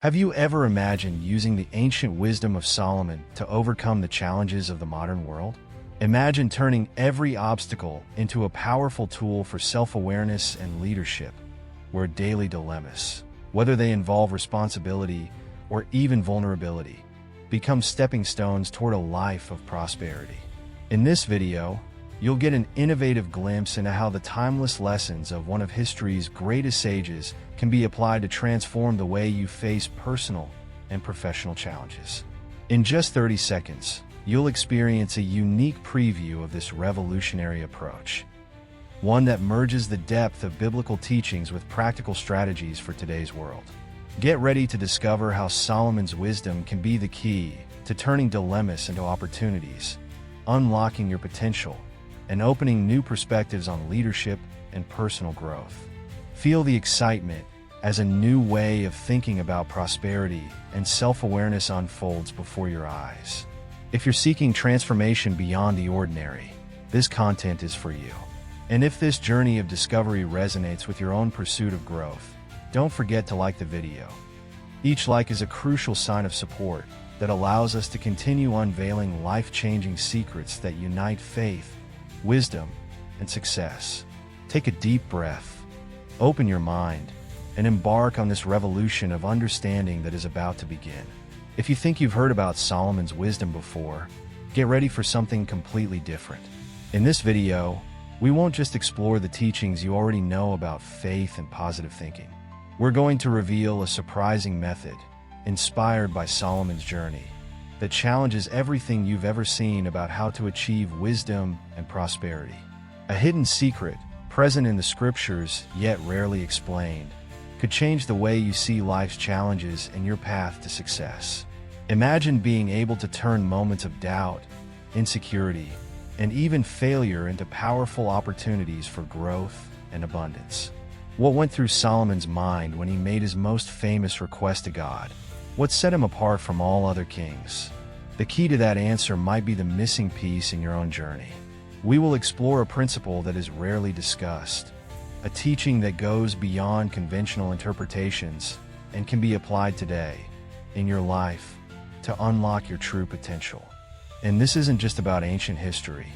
Have you ever imagined using the ancient wisdom of Solomon to overcome the challenges of the modern world? Imagine turning every obstacle into a powerful tool for self-awareness and leadership, where daily dilemmas, whether they involve responsibility or even vulnerability, become stepping stones toward a life of prosperity. In this video, you'll get an innovative glimpse into how the timeless lessons of one of history's greatest sages can be applied to transform the way you face personal and professional challenges. In just 30 seconds, you'll experience a unique preview of this revolutionary approach, one that merges the depth of biblical teachings with practical strategies for today's world. Get ready to discover how Solomon's wisdom can be the key to turning dilemmas into opportunities, unlocking your potential, and opening new perspectives on leadership and personal growth. Feel the excitement as a new way of thinking about prosperity and self-awareness unfolds before your eyes. If you're seeking transformation beyond the ordinary, this content is for you. And if this journey of discovery resonates with your own pursuit of growth, don't forget to like the video. Each like is a crucial sign of support that allows us to continue unveiling life-changing secrets that unite faith, wisdom, and success. Take a deep breath, open your mind, and embark on this revolution of understanding that is about to begin. If you think you've heard about Solomon's wisdom before, get ready for something completely different. In this video, we won't just explore the teachings you already know about faith and positive thinking. We're going to reveal a surprising method, inspired by Solomon's journey, that challenges everything you've ever seen about how to achieve wisdom and prosperity. A hidden secret, present in the scriptures yet rarely explained, could change the way you see life's challenges and your path to success. Imagine being able to turn moments of doubt, insecurity, and even failure into powerful opportunities for growth and abundance. What went through Solomon's mind when he made his most famous request to God? What set him apart from all other kings? The key to that answer might be the missing piece in your own journey. We will explore a principle that is rarely discussed, a teaching that goes beyond conventional interpretations and can be applied today, in your life, to unlock your true potential. And this isn't just about ancient history.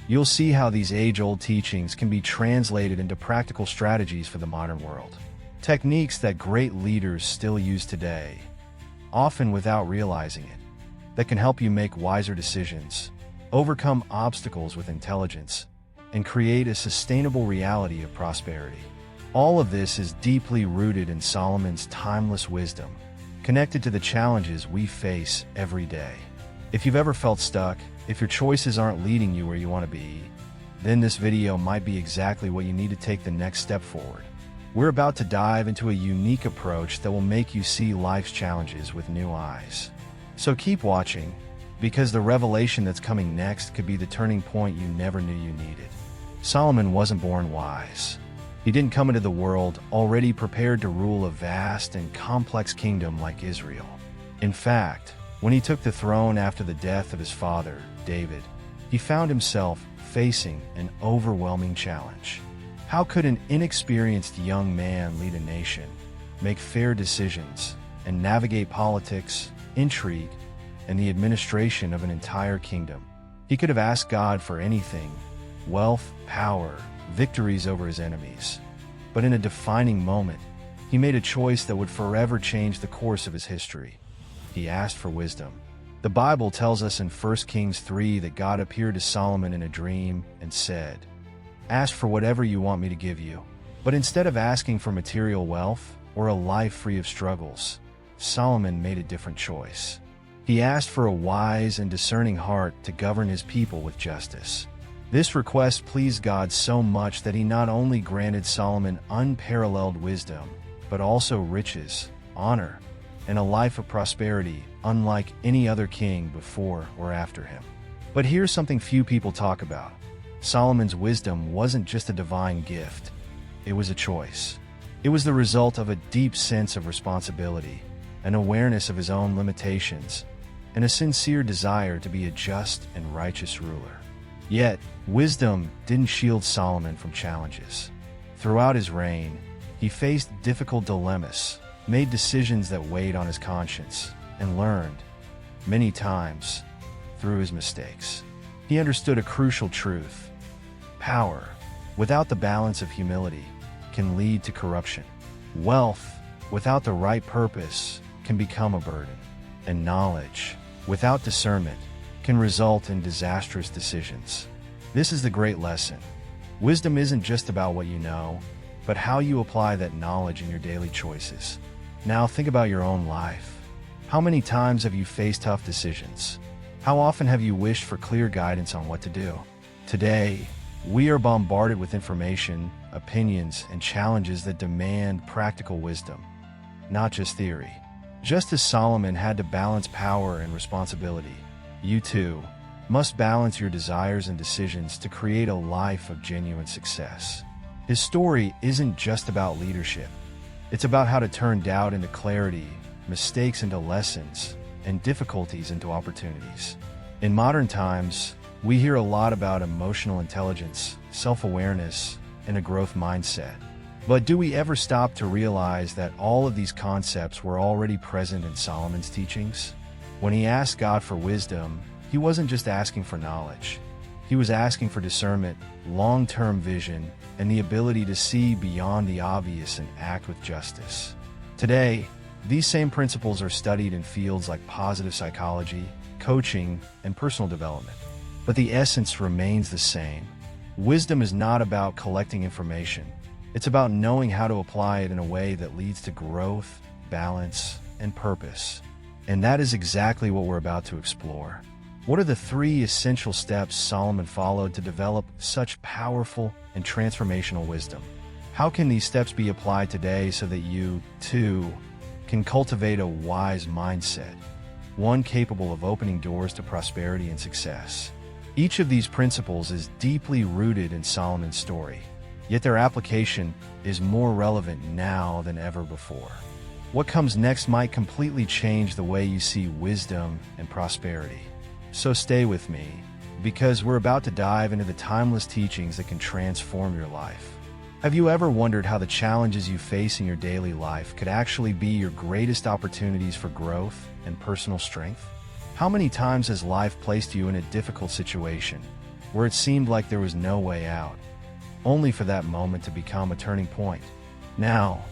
You'll see how these age-old teachings can be translated into practical strategies for the modern world. Techniques that great leaders still use today, often without realizing it, that can help you make wiser decisions, overcome obstacles with intelligence, and create a sustainable reality of prosperity. All of this is deeply rooted in Solomon's timeless wisdom, connected to the challenges we face every day. If you've ever felt stuck, if your choices aren't leading you where you want to be, then this video might be exactly what you need to take the next step forward. We're about to dive into a unique approach that will make you see life's challenges with new eyes. So keep watching, because the revelation that's coming next could be the turning point you never knew you needed. Solomon wasn't born wise. He didn't come into the world already prepared to rule a vast and complex kingdom like Israel. In fact, when he took the throne after the death of his father, David, he found himself facing an overwhelming challenge. How could an inexperienced young man lead a nation, make fair decisions, and navigate politics, intrigue, and the administration of an entire kingdom? He could have asked God for anything: wealth, power, victories over his enemies. But in a defining moment, he made a choice that would forever change the course of his history. He asked for wisdom. The Bible tells us in 1 Kings 3 that God appeared to Solomon in a dream and said, "Ask for whatever you want me to give you." But instead of asking for material wealth or a life free of struggles, Solomon made a different choice. He asked for a wise and discerning heart to govern his people with justice. This request pleased God so much that he not only granted Solomon unparalleled wisdom, but also riches, honor, and a life of prosperity unlike any other king before or after him. But here's something few people talk about. Solomon's wisdom wasn't just a divine gift. It was a choice. It was the result of a deep sense of responsibility, an awareness of his own limitations, and a sincere desire to be a just and righteous ruler. Yet, wisdom didn't shield Solomon from challenges. Throughout his reign, he faced difficult dilemmas, made decisions that weighed on his conscience, and learned, many times, through his mistakes. He understood a crucial truth. Power, without the balance of humility, can lead to corruption. Wealth, without the right purpose, can become a burden. And knowledge, without discernment, can result in disastrous decisions. This is the great lesson. Wisdom isn't just about what you know, but how you apply that knowledge in your daily choices. Now think about your own life. How many times have you faced tough decisions? How often have you wished for clear guidance on what to do? Today, we are bombarded with information, opinions, and challenges that demand practical wisdom, not just theory. Just as Solomon had to balance power and responsibility, you too must balance your desires and decisions to create a life of genuine success. His story isn't just about leadership. It's about how to turn doubt into clarity, mistakes into lessons, and difficulties into opportunities. In modern times, we hear a lot about emotional intelligence, self-awareness, and a growth mindset. But do we ever stop to realize that all of these concepts were already present in Solomon's teachings? When he asked God for wisdom, he wasn't just asking for knowledge. He was asking for discernment, long-term vision, and the ability to see beyond the obvious and act with justice. Today, these same principles are studied in fields like positive psychology, coaching, and personal development. But the essence remains the same. Wisdom is not about collecting information. It's about knowing how to apply it in a way that leads to growth, balance, and purpose. And that is exactly what we're about to explore. What are the 3 essential steps Solomon followed to develop such powerful and transformational wisdom? How can these steps be applied today so that you, too, can cultivate a wise mindset, one capable of opening doors to prosperity and success? Each of these principles is deeply rooted in Solomon's story, yet their application is more relevant now than ever before. What comes next might completely change the way you see wisdom and prosperity. So stay with me, because we're about to dive into the timeless teachings that can transform your life. Have you ever wondered how the challenges you face in your daily life could actually be your greatest opportunities for growth and personal strength? How many times has life placed you in a difficult situation where it seemed like there was no way out, only for that moment to become a turning point? Now,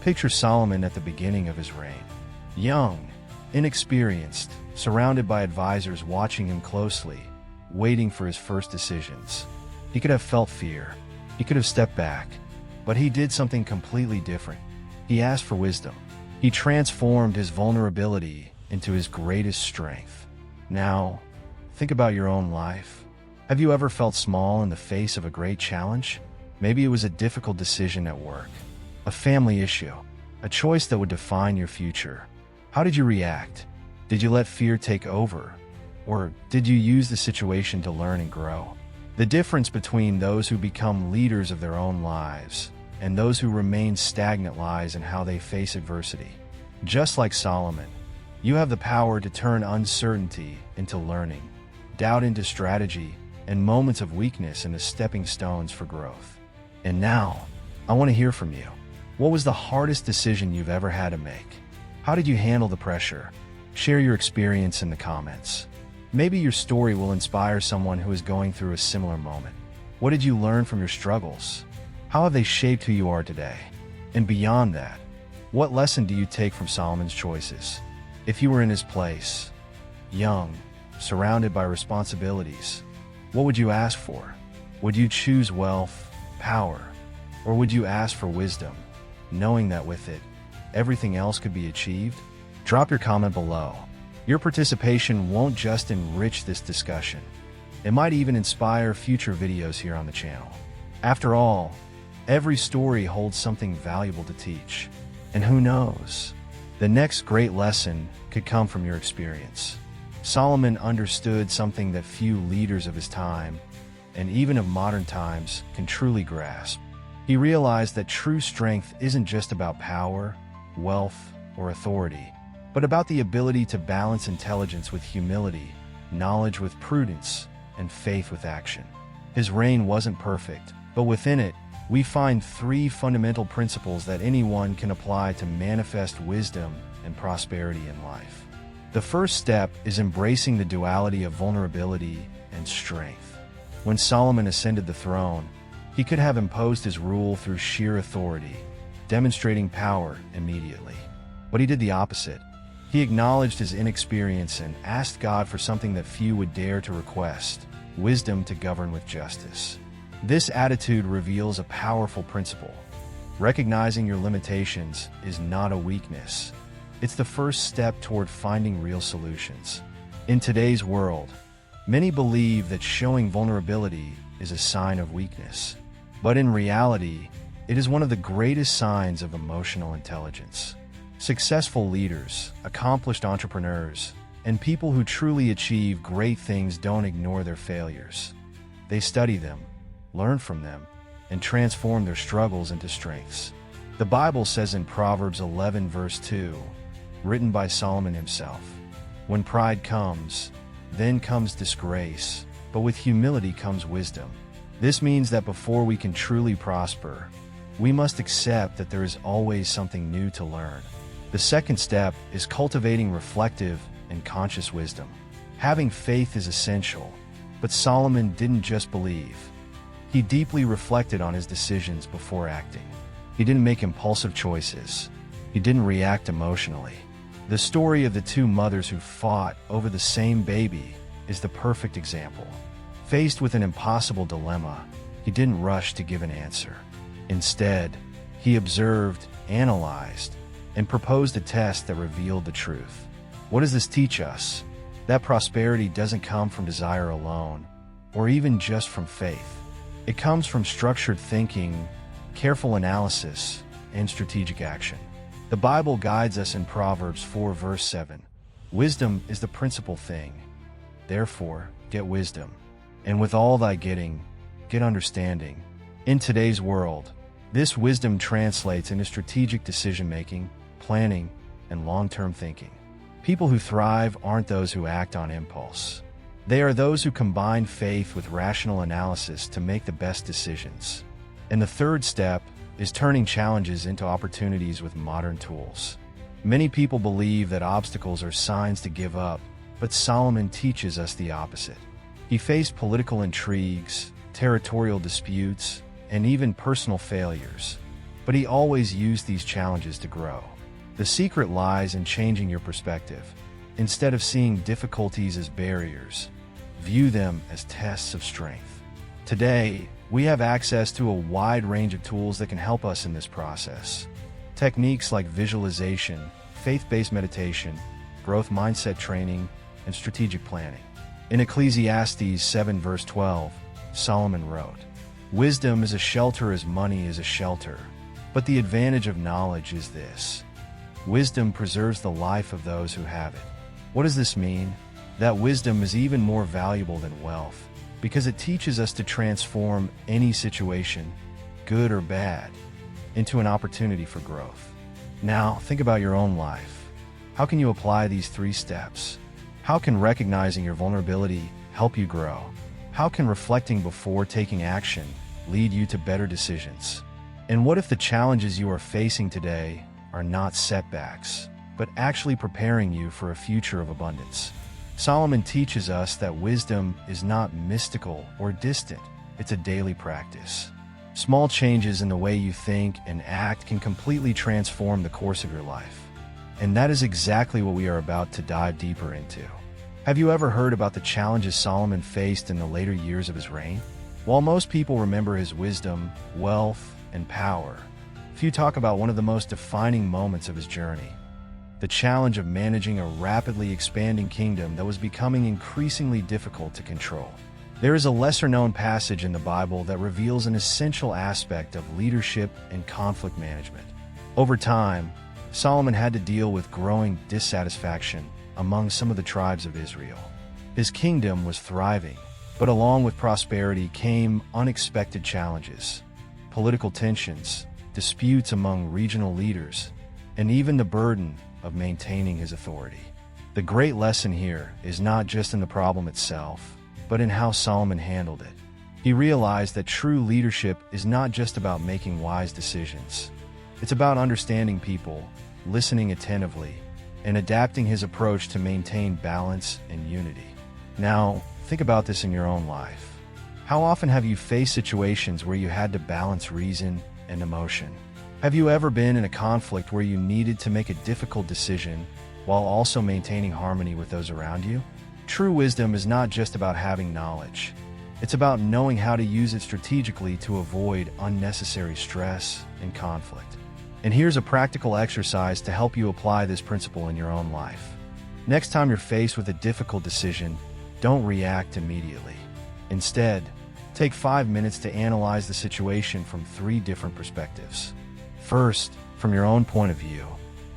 picture Solomon at the beginning of his reign. Young, inexperienced, surrounded by advisors watching him closely, waiting for his first decisions. He could have felt fear. He could have stepped back. But he did something completely different. He asked for wisdom. He transformed his vulnerability into his greatest strength. Now, think about your own life. Have you ever felt small in the face of a great challenge? Maybe it was a difficult decision at work, a family issue, a choice that would define your future. How did you react? Did you let fear take over? Or did you use the situation to learn and grow? The difference between those who become leaders of their own lives and those who remain stagnant lies in how they face adversity. Just like Solomon, you have the power to turn uncertainty into learning, doubt into strategy, and moments of weakness into stepping stones for growth. And now, I want to hear from you. What was the hardest decision you've ever had to make? How did you handle the pressure? Share your experience in the comments. Maybe your story will inspire someone who is going through a similar moment. What did you learn from your struggles? How have they shaped who you are today? And beyond that, what lesson do you take from Solomon's choices? If you were in his place, young, surrounded by responsibilities, what would you ask for? Would you choose wealth, power, or would you ask for wisdom, knowing that with it, everything else could be achieved? Drop your comment below. Your participation won't just enrich this discussion. It might even inspire future videos here on the channel. After all, every story holds something valuable to teach. And who knows, the next great lesson could come from your experience. Solomon understood something that few leaders of his time, and even of modern times, can truly grasp. He realized that true strength isn't just about power, wealth, or authority, but about the ability to balance intelligence with humility, knowledge with prudence, and faith with action. His reign wasn't perfect, but within it, we find three fundamental principles that anyone can apply to manifest wisdom and prosperity in life. The first step is embracing the duality of vulnerability and strength. When Solomon ascended the throne, he could have imposed his rule through sheer authority, demonstrating power immediately. But he did the opposite. He acknowledged his inexperience and asked God for something that few would dare to request: wisdom to govern with justice. This attitude reveals a powerful principle. Recognizing your limitations is not a weakness. It's the first step toward finding real solutions. In today's world, many believe that showing vulnerability is a sign of weakness. But in reality, it is one of the greatest signs of emotional intelligence. Successful leaders, accomplished entrepreneurs, and people who truly achieve great things don't ignore their failures. They study them, learn from them, and transform their struggles into strengths. The Bible says in Proverbs 11 verse 2, written by Solomon himself, "When pride comes, then comes disgrace, but with humility comes wisdom." This means that before we can truly prosper, we must accept that there is always something new to learn. The second step is cultivating reflective and conscious wisdom. Having faith is essential, but Solomon didn't just believe. He deeply reflected on his decisions before acting. He didn't make impulsive choices. He didn't react emotionally. The story of the two mothers who fought over the same baby is the perfect example. Faced with an impossible dilemma, he didn't rush to give an answer. Instead, he observed, analyzed, and proposed a test that revealed the truth. What does this teach us? That prosperity doesn't come from desire alone, or even just from faith. It comes from structured thinking, careful analysis, and strategic action. The Bible guides us in Proverbs 4 verse 7. "Wisdom is the principal thing. Therefore, get wisdom. And with all thy getting, get understanding." In today's world, this wisdom translates into strategic decision-making, planning, and long-term thinking. People who thrive aren't those who act on impulse. They are those who combine faith with rational analysis to make the best decisions. And the third step is turning challenges into opportunities with modern tools. Many people believe that obstacles are signs to give up, but Solomon teaches us the opposite. He faced political intrigues, territorial disputes, and even personal failures, but he always used these challenges to grow. The secret lies in changing your perspective. Instead of seeing difficulties as barriers, view them as tests of strength. Today, we have access to a wide range of tools that can help us in this process. Techniques like visualization, faith-based meditation, growth mindset training, and strategic planning. In Ecclesiastes 7 verse 12, Solomon wrote, "Wisdom is a shelter as money is a shelter, but the advantage of knowledge is this: wisdom preserves the life of those who have it." What does this mean? That wisdom is even more valuable than wealth, because it teaches us to transform any situation, good or bad, into an opportunity for growth. Now, think about your own life. How can you apply these three steps? How can recognizing your vulnerability help you grow? How can reflecting before taking action lead you to better decisions? And what if the challenges you are facing today are not setbacks, but actually preparing you for a future of abundance? Solomon teaches us that wisdom is not mystical or distant. It's a daily practice. Small changes in the way you think and act can completely transform the course of your life. And that is exactly what we are about to dive deeper into. Have you ever heard about the challenges Solomon faced in the later years of his reign? While most people remember his wisdom, wealth, and power, few talk about one of the most defining moments of his journey: the challenge of managing a rapidly expanding kingdom that was becoming increasingly difficult to control. There is a lesser-known passage in the Bible that reveals an essential aspect of leadership and conflict management. Over time, Solomon had to deal with growing dissatisfaction among some of the tribes of Israel. His kingdom was thriving, but along with prosperity came unexpected challenges: political tensions, disputes among regional leaders, and even the burden of maintaining his authority. The great lesson here is not just in the problem itself, but in how Solomon handled it. He realized that true leadership is not just about making wise decisions. It's about understanding people, listening attentively, and adapting his approach to maintain balance and unity. Now, think about this in your own life. How often have you faced situations where you had to balance reason and emotion? Have you ever been in a conflict where you needed to make a difficult decision while also maintaining harmony with those around you? True wisdom is not just about having knowledge. It's about knowing how to use it strategically to avoid unnecessary stress and conflict. And here's a practical exercise to help you apply this principle in your own life. Next time you're faced with a difficult decision, don't react immediately. Instead, take 5 minutes to analyze the situation from 3 different perspectives. First, from your own point of view,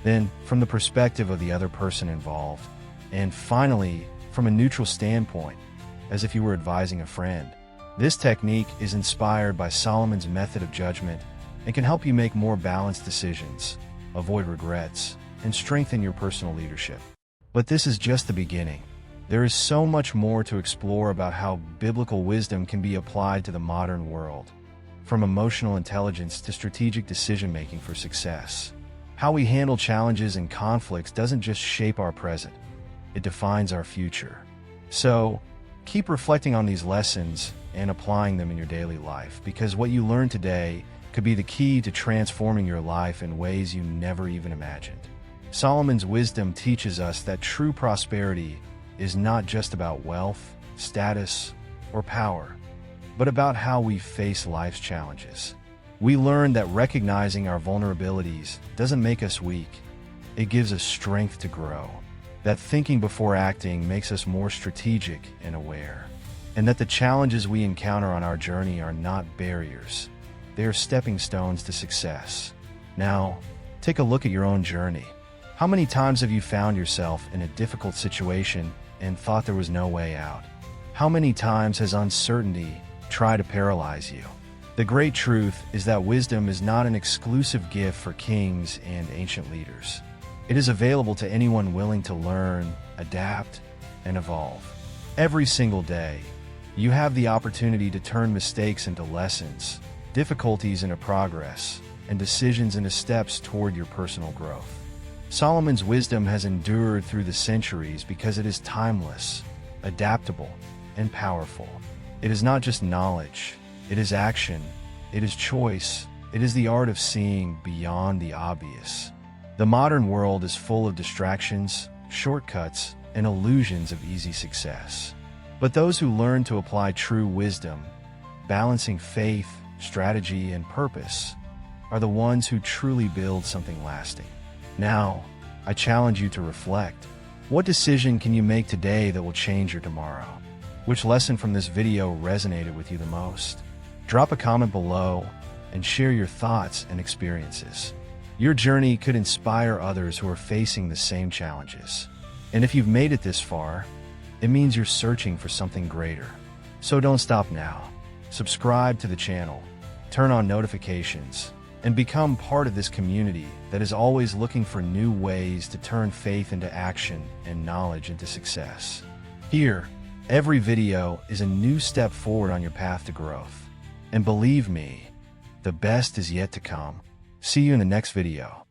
then from the perspective of the other person involved, and finally, from a neutral standpoint, as if you were advising a friend. This technique is inspired by Solomon's method of judgment and can help you make more balanced decisions, avoid regrets, and strengthen your personal leadership. But this is just the beginning. There is so much more to explore about how biblical wisdom can be applied to the modern world, from emotional intelligence to strategic decision-making for success. How we handle challenges and conflicts doesn't just shape our present, it defines our future. So, keep reflecting on these lessons and applying them in your daily life, because what you learn today could be the key to transforming your life in ways you never even imagined. Solomon's wisdom teaches us that true prosperity is not just about wealth, status, or power, but about how we face life's challenges. We learn that recognizing our vulnerabilities doesn't make us weak, it gives us strength to grow. That thinking before acting makes us more strategic and aware. And that the challenges we encounter on our journey are not barriers, they are stepping stones to success. Now, take a look at your own journey. How many times have you found yourself in a difficult situation and thought there was no way out? How many times has uncertainty tried to paralyze you? The great truth is that wisdom is not an exclusive gift for kings and ancient leaders. It is available to anyone willing to learn, adapt, and evolve. Every single day, you have the opportunity to turn mistakes into lessons, difficulties into progress, and decisions into steps toward your personal growth. Solomon's wisdom has endured through the centuries because it is timeless, adaptable, and powerful. It is not just knowledge, it is action, it is choice, it is the art of seeing beyond the obvious. The modern world is full of distractions, shortcuts, and illusions of easy success. But those who learn to apply true wisdom, balancing faith, strategy, and purpose, are the ones who truly build something lasting. Now, I challenge you to reflect. What decision can you make today that will change your tomorrow? Which lesson from this video resonated with you the most? Drop a comment below and share your thoughts and experiences. Your journey could inspire others who are facing the same challenges. And if you've made it this far, it means you're searching for something greater. So don't stop now. Subscribe to the channel, turn on notifications, and become part of this community that is always looking for new ways to turn faith into action and knowledge into success. Here, every video is a new step forward on your path to growth. And believe me, the best is yet to come. See you in the next video.